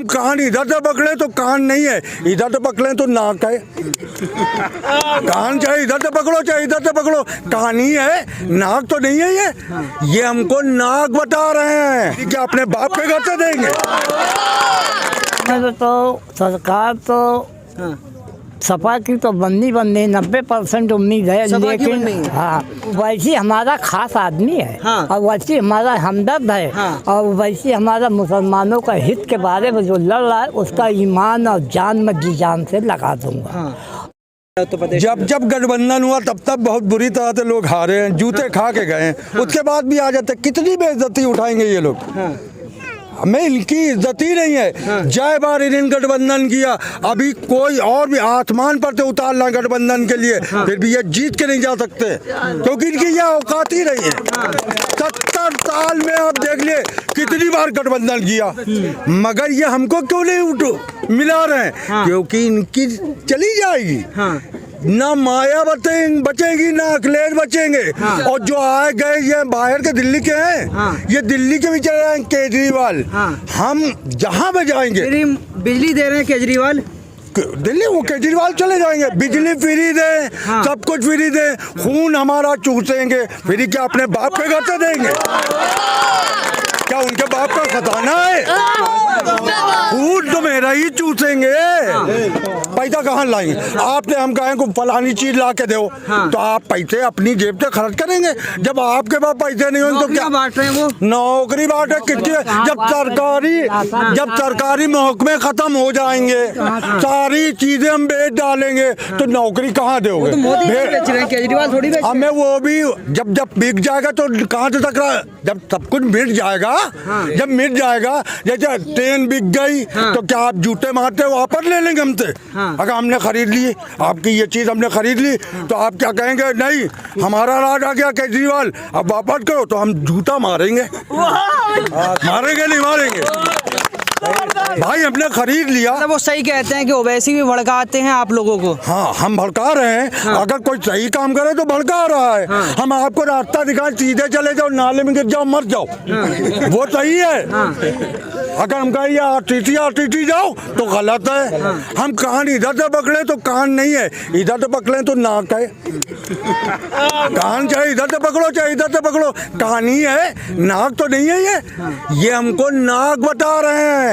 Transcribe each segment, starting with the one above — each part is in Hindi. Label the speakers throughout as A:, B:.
A: कान इधर से पकड़े तो कान नहीं है, इधर से पकड़े तो नाक है। कान चाहे इधर से पकड़ो चाहे इधर से पकड़ो, कान ही है, नाक तो नहीं है। ये हमको नाक बता रहे हैं कि अपने बाप के घर से देंगे।
B: तो सरकार तो सपा की तो बननी 90% उम्मीद है, लेकिन हाँ वैसे हमारा खास आदमी है। हाँ। और वैसे हमारा हमदर्द है। हाँ। और वैसे हमारा मुसलमानों का हित के बारे में जो लड़ रहा है उसका ईमान और जान में जी जान से लगा दूंगा।
C: हाँ। तो
A: जब जब गठबंधन हुआ तब बहुत बुरी तरह से लोग हारे हैं, जूते खा के गए हैं। हाँ। उसके बाद भी आ जाते, कितनी बेइज्जती उठाएंगे ये लोग। हाँ। हमें इनकी इज्जत ही नहीं है। हाँ। जय बार इन गठबंधन किया, अभी कोई और भी आसमान पर से उतारना गठबंधन के लिए। हाँ। फिर भी ये जीत के नहीं जा सकते क्योंकि इनकी यह औकात ही नहीं है। हाँ। 70 साल में आप देख लिए कितनी बार गठबंधन किया, मगर ये हमको क्यों नहीं मिला रहे हैं। हाँ। क्योंकि इनकी चली जाएगी। हाँ। ना माया बचेगी ना अखिलेश बचेंगे। हाँ। और जो आए गए ये बाहर के दिल्ली के हैं। हाँ। ये दिल्ली के भी चले जाएंगे केजरीवाल। हाँ। हम जहाँ पे जाएंगे
C: बिजली दे रहे हैं केजरीवाल,
A: दिल्ली वो केजरीवाल चले जाएंगे, बिजली फ्री दे। हाँ। सब कुछ फ्री दे, खून हमारा चूसेंगे, फिर क्या अपने बाप के घर से देंगे? क्या उनके बाप का खजाना है? खून तो मेरा ही चूसेंगे। पैसा कहाँ लाएंगे? आपने हम कहें को फलानी चीज ला के दो। हाँ। तो आप पैसे अपनी जेब से खर्च करेंगे। जब आपके पास पैसे नहीं होंगे तो क्या
C: बांट रहे हैं? वो
A: नौकरी बांटे कितनी? जब सरकारी महकमे खत्म हो जाएंगे, सारी चीजें हम बेच डालेंगे, तो नौकरी कहाँ दोगे?
C: बेच रहे हैं, केजरीवाल थोड़ी बेच।
A: हमें वो भी जब बिक जाएगा तो कहाँ से तक, जब सब कुछ मिट जाएगा। हाँ। जब मिट जाएगा, जैसे ट्रेन बिक गई। हाँ। तो क्या आप जूते मारते वापस ले लेंगे हमसे? हाँ। अगर हमने खरीद ली, आपकी ये चीज हमने खरीद ली। हाँ। तो आप क्या कहेंगे? नहीं हमारा राज आ गया केजरीवाल, अब वापस करो, तो हम जूता मारेंगे। मारेंगे नहीं मारेंगे भाई, हमने खरीद लिया।
C: वो सही कहते हैं कि ओवैसी भी भड़काते हैं आप लोगों को।
A: हाँ, हम भड़का रहे हैं। हाँ। अगर कोई सही काम करे तो भड़का रहा है। हाँ। हम आपको रास्ता दिखाएं, सीधे चले जाओ, नाले में गिर जाओ, मर जाओ। हाँ। वो सही है। हाँ। अगर हम कहें आरटीटी जाओ तो गलत है। हाँ। हम कान इधर से पकड़े तो कान नहीं है, इधर से पकड़े तो नाक है। कान चाहे इधर से पकड़ो चाहे इधर से पकड़ो, कान ही है, नाक तो नहीं है। ये हमको नाक बता रहे हैं।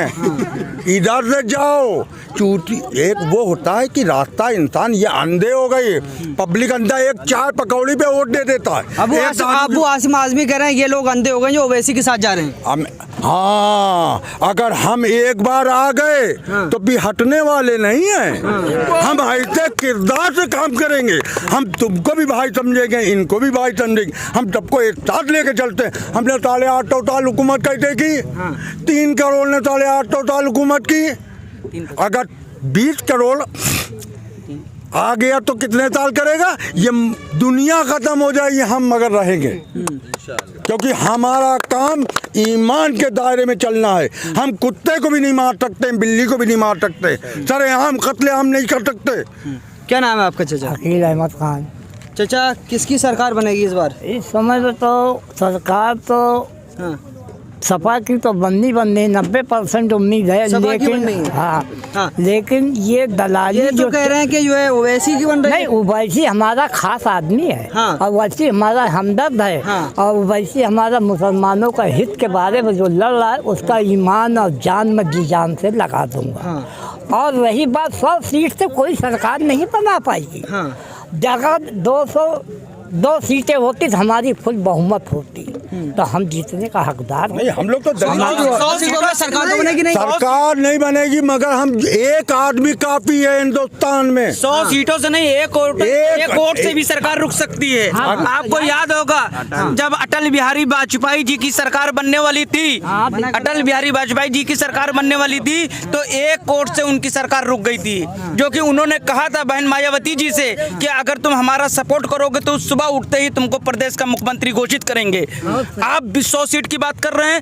A: इधर से जाओ चूटी। एक वो होता है कि रास्ता इंसान, ये अंधे हो गए, पब्लिक अंधा, एक चाय पकौड़ी पे वोट दे देता है।
C: अब वो आसिम आजमी कह रहे हैं ये लोग अंधे हो गए जो ओवैसी के साथ जा रहे हैं।
A: हाँ, अगर हम एक बार आ गए। हाँ। तो भी हटने वाले नहीं हैं। हाँ। हम ऐसे किरदार से काम करेंगे, हम तुमको भी भाई समझेंगे, इनको भी भाई समझेंगे, हम सबको एक साथ लेके चलते हैं। हमने 8.5 साल हुकूमत कैसे की? हाँ। 3 करोड़ ने 8.5 साल हुकूमत की। अगर 20 करोड़ आ गया तो कितने साल करेगा? ये दुनिया खत्म हो जाएगी, हम मगर रहेंगे। क्योंकि हमारा काम ईमान के दायरे में चलना है। हम कुत्ते को भी नहीं मार सकते, बिल्ली को भी नहीं मार सकते, सरेआम कत्लेआम नहीं कर सकते।
C: क्या नाम है आपका चाचा?
B: अकील अहमद खान।
C: चाचा, किसकी सरकार बनेगी इस बार?
B: इस समय तो सरकार तो
C: हाँ।
B: सपा की तो बननी 90% उम्मीद है, लेकिन हाँ। लेकिन ये दलाली
C: ये जो कह रहे हैं कि जो है ओवैसी की बन रही है।
B: नहीं, ओवैसी हमारा खास आदमी है। हाँ। और वैसे हमारा हमदर्द है। हाँ। और वैसे हमारा मुसलमानों का हित के बारे में जो लड़ रहा है उसका ईमान और जान में जी जान से लगा दूंगा। हाँ। और वही बात, 100 सीट से कोई सरकार नहीं बना पाएगी। हाँ। जगह 202 सीटें होती तो हमारी फुल बहुमत होती, तो हम जीतने का हकदार
A: नहीं। हम लोग तो
C: 100 सीटों में सरकार तो बनेगी नहीं।
A: सरकार नहीं बनेगी, मगर हम एक आदमी काफी है हिंदुस्तान में।
C: 100 सीटों से नहीं, एक वोट से भी सरकार रुक सकती है। हाँ। आपको याद होगा जब अटल बिहारी वाजपेयी जी की सरकार बनने वाली थी, अटल बिहारी वाजपेयी जी की सरकार बनने वाली थी, तो एक वोट से उनकी सरकार रुक गई थी। जो कि उन्होंने कहा था बहन मायावती जी से कि अगर तुम हमारा सपोर्ट करोगे तो सुबह उठते ही तुमको प्रदेश का मुख्यमंत्री घोषित करेंगे। आप 100 सीट की बात कर रहे हैं।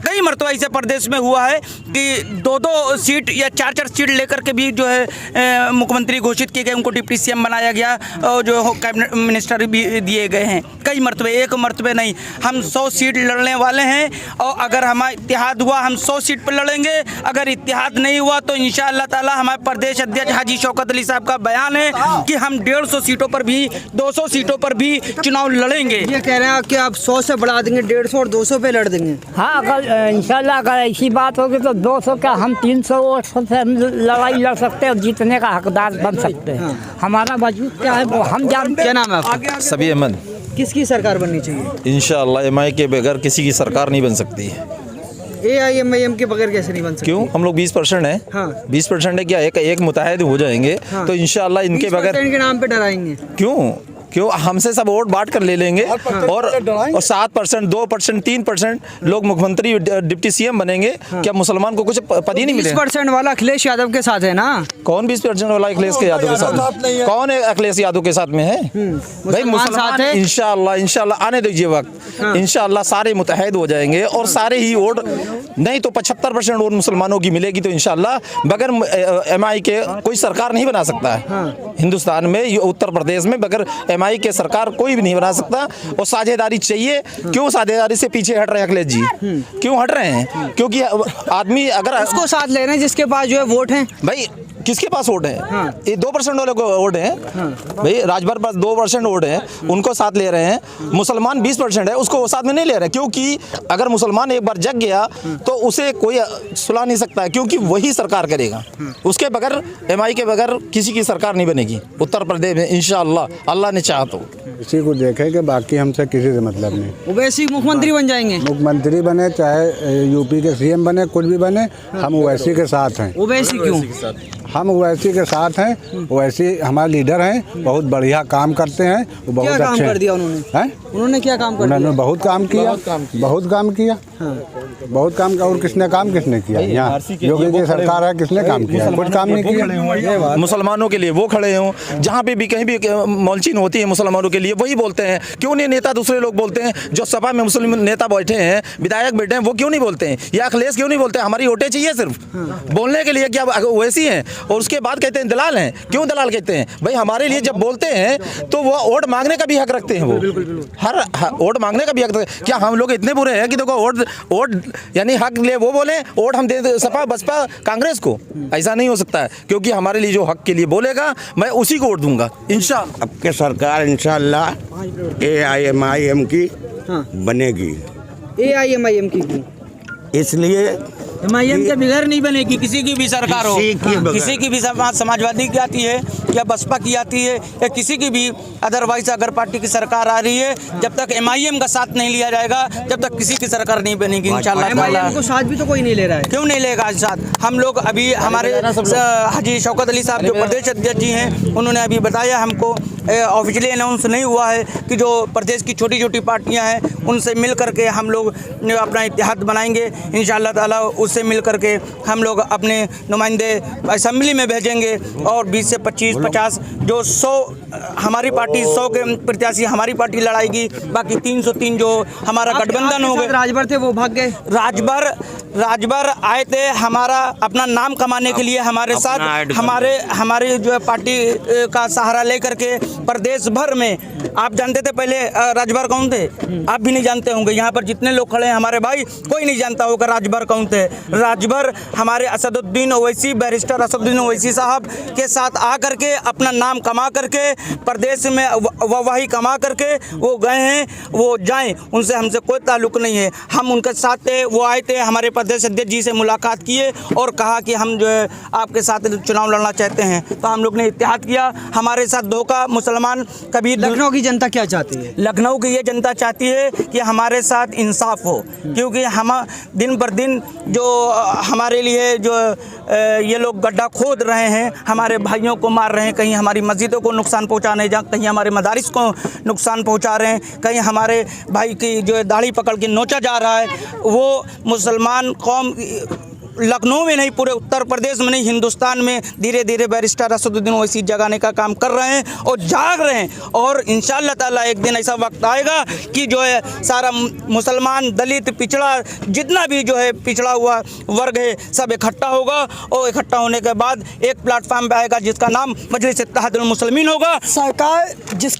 C: कई मरतबा ऐसे प्रदेश में हुआ है कि 2-2 सीट या 4-4 सीट लेकर के भी जो है मुख्यमंत्री घोषित किए गए, उनको डिप्टी सीएम बनाया गया और जो कैबिनेट मिनिस्टर भी दिए गए हैं कई मरतबे, एक मरतबे नहीं। हम 100 सीट लड़ने वाले हैं और अगर हमारा इत्तेहाद हुआ हम 100 सीट पर लड़ेंगे, अगर इत्तेहाद नहीं हुआ तो इंशाअल्लाह ताला हमारे प्रदेश अध्यक्ष हाजी शौकत अली साहब का बयान है कि हम 150 सीटों पर भी 200 सीटों पर भी चुनाव लड़ेंगे।
D: ये कह रहे हैं कि आप 100 से बढ़ा देंगे, 150 और 200 पे लड़ देंगे।
B: हाँ, अगर इंशाल्लाह अगर ऐसी बात होगी तो 200 क्या हम 300 वोट से हम लड़ाई लड़ सकते हैं और जीतने का हकदार बन सकते हैं। हमारा वजूद क्या है वो हम जानते हैं।
D: क्या नाम है आपका?
E: सबी अहमद।
D: किसकी सरकार बननी चाहिए?
E: इंशाअल्लाह एमआई के बगैर किसी की सरकार नहीं बन सकती।
D: AIMIM के बगैर कैसे नहीं बन सकती?
E: क्यों? हम लोग 20% हैं।
D: हाँ।
E: 20% है क्या, एक मुताहिद हो जाएंगे
D: हाँ।
E: तो इंशाअल्लाह इनके बगैर
D: 20% के नाम पे डराएंगे।
E: क्यों हमसे सब वोट बांट कर ले लेंगे और 7%, 2%, 3% लोग मुख्यमंत्री डिप्टी सीएम बनेंगे। क्या मुसलमान को कुछ पद ही नहीं मिले?
D: 20% वाला अखिलेश यादव के साथ है ना।
E: कौन 20% वाला अखिलेश के यादव के साथ? कौन है अखिलेश यादव के साथ में है? भाई मुसलमान है। इंशाअल्लाह आने दीजिए वक्त, इंशाअल्लाह सारे मुतहद हो जाएंगे और सारे ही वोट नहीं तो 75% वोट मुसलमानों की मिलेगी तो इंशाअल्लाह बगैर एमआई के कोई सरकार नहीं बना सकता है हिंदुस्तान में, उत्तर प्रदेश में बगैर एमआई के सरकार कोई भी नहीं बना सकता। और साझेदारी चाहिए। क्यों साझेदारी से पीछे हट रहे हैं अखिलेश जी? क्यों हट रहे हैं? क्योंकि आदमी अगर
D: उसको साथ ले रहे हैं जिसके पास जो है वोट है।
E: भाई किसके पास वोट है? ये 2% वाले को वोट है। भाई राजभर पास 2% वोट है, उनको साथ ले रहे हैं। मुसलमान 20% है, उसको वो साथ में नहीं ले रहे, क्योंकि अगर मुसलमान एक बार जग गया तो उसे कोई सुला नहीं सकता है, क्योंकि वही सरकार करेगा। उसके बगैर एमआई के बगैर किसी की सरकार नहीं बनेगी उत्तर प्रदेश में इंशाअल्लाह, अल्लाह ने चाहा तो।
F: इसी को देखे कि बाकी हमसे किसी से मतलब नहीं।
D: ओवैसी मुख्यमंत्री बन जाएंगे।
F: मुख्यमंत्री बने चाहे यूपी के सीएम बने, कुछ भी बने, हम ओवैसी के साथ हैं।
D: ओवैसी क्यों?
F: हम ओवैसी के साथ हैं। ओवैसी हमारे लीडर हैं, बहुत बढ़िया काम करते हैं, वो बहुत
D: क्या काम
F: अच्छे
D: कर दिया उन्होंने?
F: हैं?
D: उन्होंने क्या काम कर दिया?
F: उन्होंने बहुत काम किया, बहुत काम किया। और किसने किया? यहाँ योगी की सरकार है, किसने काम किया? कुछ काम नहीं किया।
E: मुसलमानों के लिए वो खड़े हों, जहाँ पे भी कहीं भी मौलचीन होती है मुसलमानों के लिए वही बोलते हैं। क्यों नहीं नेता दूसरे लोग बोलते हैं? जो सभा में मुस्लिम नेता बैठे हैं, विधायक बैठे हैं, वो क्यों नहीं बोलते हैं? या अखिलेश क्यों नहीं बोलते हैं? हमारी वोटें चाहिए सिर्फ बोलने के लिए। क्या वैसी हैं? और उसके बाद कहते हैं दलाल हैं। क्यों दलाल कहते हैं? भाई हमारे लिए जब बोलते हैं तो वो वोट मांगने का भी हक रखते हैं। वो हर वोट मांगने का भी हक रखते हैं। क्या हम लोग इतने बुरे हैं कि देखो वोट यानी हक ले वो बोले, वोट हम दे सपा बसपा कांग्रेस को? ऐसा नहीं हो सकता है, क्योंकि हमारे लिए जो हक के लिए बोलेगा मैं उसी को वोट दूंगा इंशाअल्लाह।
G: अब के सरकार इंशाअल्लाह AIMIM की बनेगी।
D: AIMIM की
G: इसलिए
C: एमआईएम के बगैर नहीं बनेगी किसी की भी सरकार हो।
G: किसी की भी
C: समाजवादी की आती है या बसपा की आती है या किसी की भी अदरवाइज अगर पार्टी की सरकार आ रही है, जब तक एमआईएम का साथ नहीं लिया जाएगा जब तक किसी की सरकार नहीं बनेगी इंशाअल्लाह।
D: MIM को साथ भी तो कोई नहीं ले रहा है।
C: क्यों नहीं लेगा साथ? हम लोग अभी हमारे हाजी शौकत अली साहब जो प्रदेश अध्यक्ष जी हैं, उन्होंने अभी बताया हमको, ऑफिशियली अनाउंस नहीं हुआ है कि जो प्रदेश की छोटी छोटी पार्टियां हैं उनसे मिल करके हम लोग अपना इत्तेहाद बनाएंगे इंशाअल्लाह ताला। उससे मिल करके हम लोग अपने नुमाइंदे असेंबली में भेजेंगे और 20 से 25, 50 जो 100 हमारी पार्टी 100 के प्रत्याशी हमारी पार्टी लड़ाएगी, बाकी 303 जो हमारा गठबंधन हो गए।
D: राजभर थे वो भाग गए।
C: राजभर आए थे हमारा अपना नाम कमाने के लिए, हमारे साथ हमारे जो है पार्टी का सहारा लेकर के प्रदेश भर में। आप जानते थे पहले राजभर कौन थे? आप भी नहीं जानते होंगे। यहाँ पर जितने लोग खड़े हैं हमारे भाई, कोई नहीं जानता होगा राजभर कौन थे। राजभर हमारे असदुद्दीन ओवैसी, बैरिस्टर असदुद्दीन ओवैसी साहब के साथ आ करके अपना नाम कमा करके प्रदेश में वाहवाही कमा करके वो गए हैं, वो जाएं, उनसे हमसे कोई ताल्लुक नहीं है। हम उनके साथ थे, वो आए थे, हमारे प्रदेश अध्यक्ष जी से मुलाकात किए और कहा कि हम जो है आपके साथ चुनाव लड़ना चाहते हैं, तो हम लोग ने इत्तेहाद किया। हमारे साथ धोखा मुसलमान कभी।
D: लखनऊ की जनता क्या चाहती है?
C: लखनऊ की ये जनता चाहती है कि हमारे साथ इंसाफ हो, क्योंकि हम दिन पर दिन जो हमारे लिए जो ये लोग गड्ढा खोद रहे हैं, हमारे भाइयों को मार रहे हैं, कहीं हमारी मस्जिदों को नुकसान पहुंचाने जा, कहीं हमारे मदारिस को नुकसान पहुंचा रहे हैं, कहीं हमारे भाई की जो दाढ़ी पकड़ के नोचा जा रहा है। वो मुसलमान कौम लखनऊ में नहीं, पूरे उत्तर प्रदेश में नहीं, हिंदुस्तान में धीरे धीरे बैरिस्टर असदुद्दीन ओवैसी जगाने का काम कर रहे हैं और जाग रहे हैं। और इंशाअल्लाह ताला एक दिन ऐसा वक्त आएगा कि जो है सारा मुसलमान, दलित, पिछड़ा, जितना भी जो है पिछड़ा हुआ वर्ग है, सब इकट्ठा होगा और इकट्ठा होने के बाद एक प्लेटफॉर्म पे आएगा जिसका नाम मजलिस इत्तेहादुल मुस्लिमीन होगा।
D: सरकार जिस